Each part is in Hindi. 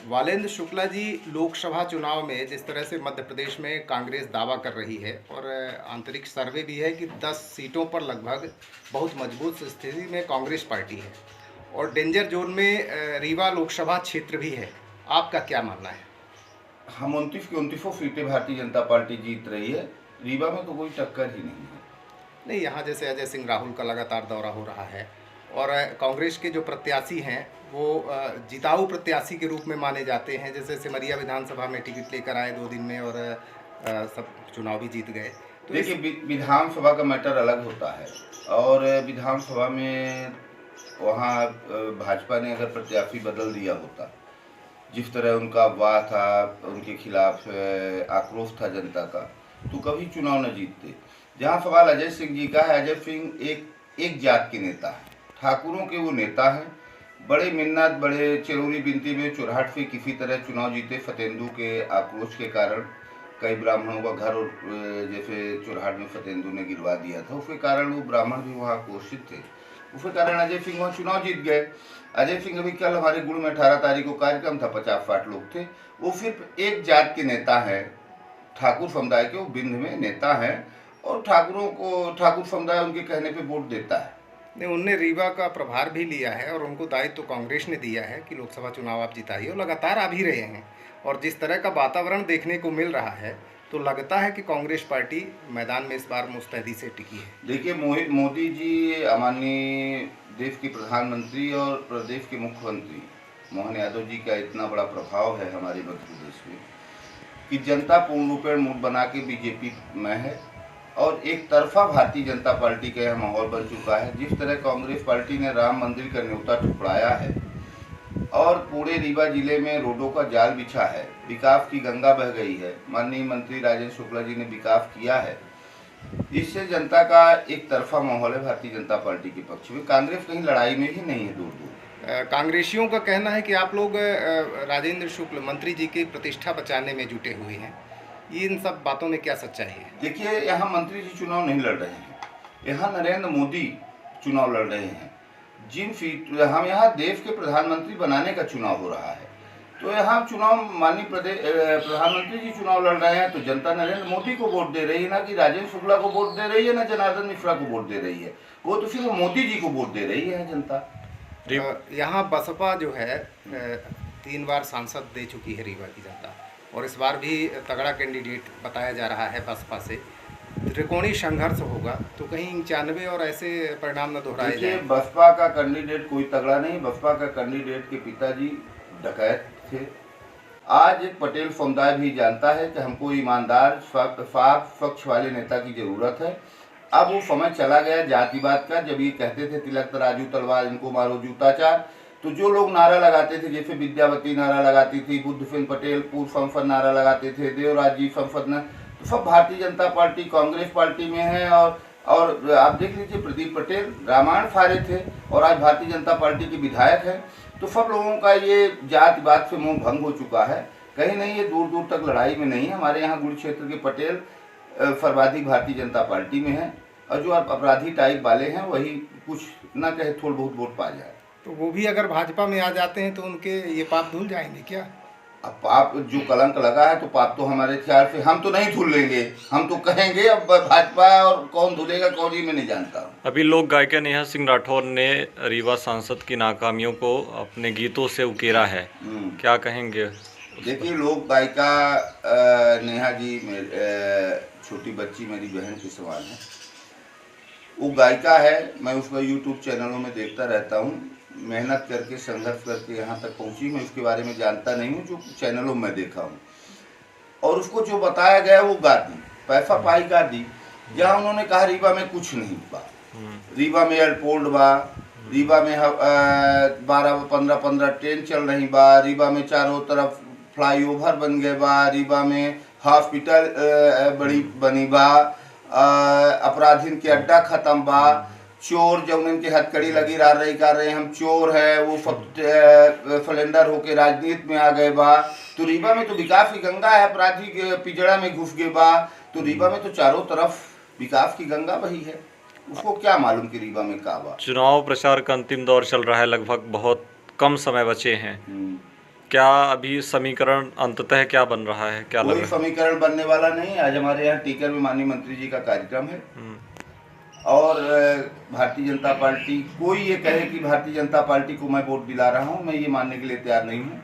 वालेंद्र शुक्ला जी, लोकसभा चुनाव में जिस तरह से मध्य प्रदेश में कांग्रेस दावा कर रही है और आंतरिक सर्वे भी है कि 10 सीटों पर लगभग बहुत मजबूत स्थिति में कांग्रेस पार्टी है और डेंजर जोन में रीवा लोकसभा क्षेत्र भी है। आपका क्या मानना है? हम 29 की 29 सीटें भारतीय जनता पार्टी जीत रही है। रीवा में तो कोई टक्कर ही नहीं है। नहीं, यहाँ जैसे अजय सिंह राहुल का लगातार दौरा हो रहा है और कांग्रेस के जो प्रत्याशी हैं वो जिताऊ प्रत्याशी के रूप में माने जाते हैं। जैसे सिमरिया विधानसभा में टिकट लेकर आए 2 दिन में और सब चुनाव भी जीत गए। तो देखिए, विधानसभा का मैटर अलग होता है और विधानसभा में वहाँ भाजपा ने अगर प्रत्याशी बदल दिया होता, जिस तरह उनका वाह था, उनके खिलाफ आक्रोश था जनता का, तो कभी चुनाव न जीतते। जहाँ सवाल अजय सिंह जी का है, अजय सिंह एक जात के नेता है, ठाकुरों के वो नेता हैं। बड़े मिन्नत, बड़े चिरौरी बिनती में चुरहट से किसी तरह चुनाव जीते। सतेंदु के आक्रोश के कारण कई ब्राह्मणों का घर, और जैसे चुरहट में सतेंदु ने गिरवा दिया था, उसके कारण वो ब्राह्मण भी वहाँ आक्रोशित थे। उसके कारण अजय सिंह वहाँ चुनाव जीत गए। अजय सिंह अभी कल हमारे गुड़ में 18 तारीख को कार्यक्रम था, 50-60 लोग थे। वो सिर्फ एक जात के नेता हैं, ठाकुर समुदाय के। वो बिंद में नेता हैं और ठाकुर समुदाय उनके कहने पे वोट देता है। नहीं, उनने रीवा का प्रभार भी लिया है और उनको दायित्व तो कांग्रेस ने दिया है कि लोकसभा चुनाव आप जिताइए, और लगातार आ भी रहे हैं। और जिस तरह का वातावरण देखने को मिल रहा है तो लगता है कि कांग्रेस पार्टी मैदान में इस बार मुस्तैदी से टिकी है। देखिए, मोदी जी, माननीय देश के प्रधानमंत्री और प्रदेश के मुख्यमंत्री मोहन यादव जी का इतना बड़ा प्रभाव है हमारे मध्य प्रदेश में कि जनता पूर्ण रूपेण मूड बना के बीजेपी में है और एक तरफा भारतीय जनता पार्टी का यह माहौल बन चुका है। जिस तरह कांग्रेस पार्टी ने राम मंदिर का न्योता ठुकराया है और पूरे रीवा जिले में रोडों का जाल बिछा है, विकास की गंगा बह गई है, माननीय मंत्री राजेंद्र शुक्ला जी ने विकास किया है, इससे जनता का एक तरफा माहौल है भारतीय जनता पार्टी के पक्ष में। कांग्रेस कहीं लड़ाई में ही नहीं है दूर दूर। कांग्रेसियों का कहना है कि आप लोग राजेंद्र शुक्ल मंत्री जी की प्रतिष्ठा बचाने में जुटे हुए हैं। इन सब बातों में क्या सच्चाई है? देखिए, यहाँ मंत्री जी चुनाव नहीं लड़ रहे हैं, यहाँ नरेंद्र मोदी चुनाव लड़ रहे हैं। हम यहाँ देश के प्रधानमंत्री बनाने का चुनाव हो रहा है, तो यहाँ चुनाव माननीय प्रधानमंत्री जी चुनाव लड़ रहे हैं, तो जनता नरेंद्र मोदी को वोट दे रही है, ना कि राजेंद्र शुक्ला को वोट दे रही है, ना जनार्दन मिश्रा को वोट दे रही है। वो तो सिर्फ मोदी जी को वोट दे रही है जनता। यहाँ बसपा जो है 3 बार सांसद दे चुकी है रीवा की जनता, और इस बार भी तगड़ा कैंडिडेट बताया जा रहा है बसपा से। त्रिकोणीय संघर्ष होगा तो कहीं 95 और ऐसे परिणाम न दोहराए जाए। बसपा का कैंडिडेट कोई तगड़ा नहीं। बसपा का कैंडिडेट के पिताजी डकैत थे। आज एक पटेल समुदाय भी जानता है कि हमको ईमानदार, साफ, स्वच्छ वाले नेता की जरूरत है। अब वो समय चला गया जातिवाद का। जब ये कहते थे तिलक तराजू तलवार इनको मारो जूताचार, तो जो लोग नारा लगाते थे, जैसे विद्यावती नारा लगाती थी, बुद्ध सिंह पटेल पूर्व संसद नारा लगाते थे, देवराज जी संसद ने, तो सब भारतीय जनता पार्टी कांग्रेस पार्टी में है। और आप देख लीजिए, प्रदीप पटेल रामायण फारे थे और आज भारतीय जनता पार्टी के विधायक हैं। तो सब लोगों का ये जातिवाद से मोह भंग हो चुका है। कहीं नहीं, ये दूर दूर तक लड़ाई में नहीं है। हमारे यहाँ गुड़ क्षेत्र के पटेल सर्वाधिक भारतीय जनता पार्टी में है और जो अपराधी टाइप वाले हैं वही कुछ ना कहे थोड़ा बहुत वोट पा जाए। तो वो भी अगर भाजपा में आ जाते हैं तो उनके ये पाप धुल जाएंगे क्या? अब पाप जो कलंक लगा है तो पाप तो हमारे ख्याल से हम तो नहीं धुल लेंगे, हम तो कहेंगे। अब भाजपा और कौन धुलेगा कौन, ही मैं नहीं जानता। अभी लोक गायिका नेहा सिंह राठौर ने रीवा सांसद की नाकामियों को अपने गीतों से उकेरा है, क्या कहेंगे? देखिए, लोक गायिका नेहा जी छोटी बच्ची मेरी बहन के समान है। वो गायिका है, मैं उसका यूट्यूब चैनलों में देखता रहता हूँ। मेहनत करके, संघर्ष करके यहाँ तक पहुँची। मैं उसके बारे में जानता नहीं हूँ, जो चैनलों में देखा हूँ। और उसको जो बताया गया वो गा दी, पैसा पाई गा दी। जहाँ उन्होंने कहा रीवा में कुछ नहीं बा, रीवा में एयरपोर्ट बा, रीवा में 12-15 ट्रेन चल रही बा, रीवा में चारों तरफ फ्लाईओवर बन गए बा, रीवा में हॉस्पिटल बड़ी बनी बा, अपराधीन के अड्डा खत्म बा, चोर जब उनके हथकड़ी लगी रही कर रहे हम चोर है, वो सब सिलेंडर होके राजनीति में आ गए बा। तो रीवा में तो विकास की गंगा है, अपराधी के पिजड़ा में घुस गए बा। तो रीवा में तो चारों तरफ विकास की गंगा बही है। उसको क्या मालूम कि रीवा में का बा। चुनाव प्रचार का अंतिम दौर चल रहा है, लगभग बहुत कम समय बचे हैं। क्या अभी समीकरण अंततः क्या बन रहा है, क्या लग कोई रहा है? समीकरण बनने वाला नहीं है। आज हमारे यहाँ टीकर में माननीय मंत्री जी का कार्यक्रम है हम्म, और भारतीय जनता पार्टी, कोई ये कहे कि भारतीय जनता पार्टी को मैं वोट दिला रहा हूँ, मैं ये मानने के लिए तैयार नहीं हूँ।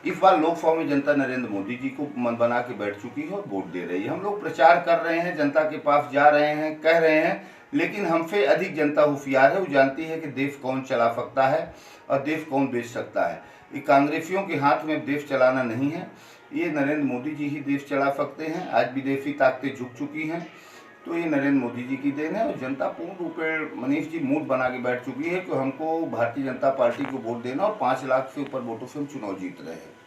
इस बार लोकसभा में जनता नरेंद्र मोदी जी को मन बना के बैठ चुकी है और वोट दे रही है। हम लोग प्रचार कर रहे हैं, जनता के पास जा रहे हैं, कह रहे हैं, लेकिन हमसे अधिक जनता होशियार है। वो जानती है कि देश कौन चला सकता है और देश कौन बेच सकता है। ये कांग्रेसियों के हाथ में देश चलाना नहीं है, ये नरेंद्र मोदी जी ही देश चला सकते हैं। आज विदेशी ताकतें झुक चुकी हैं, तो ये नरेंद्र मोदी जी की देन है। और जनता पूर्ण रूप में मनीष जी मूड बना के बैठ चुकी है कि हमको भारतीय जनता पार्टी को वोट देना और 5 लाख से ऊपर वोटों से हम चुनाव जीत रहे हैं।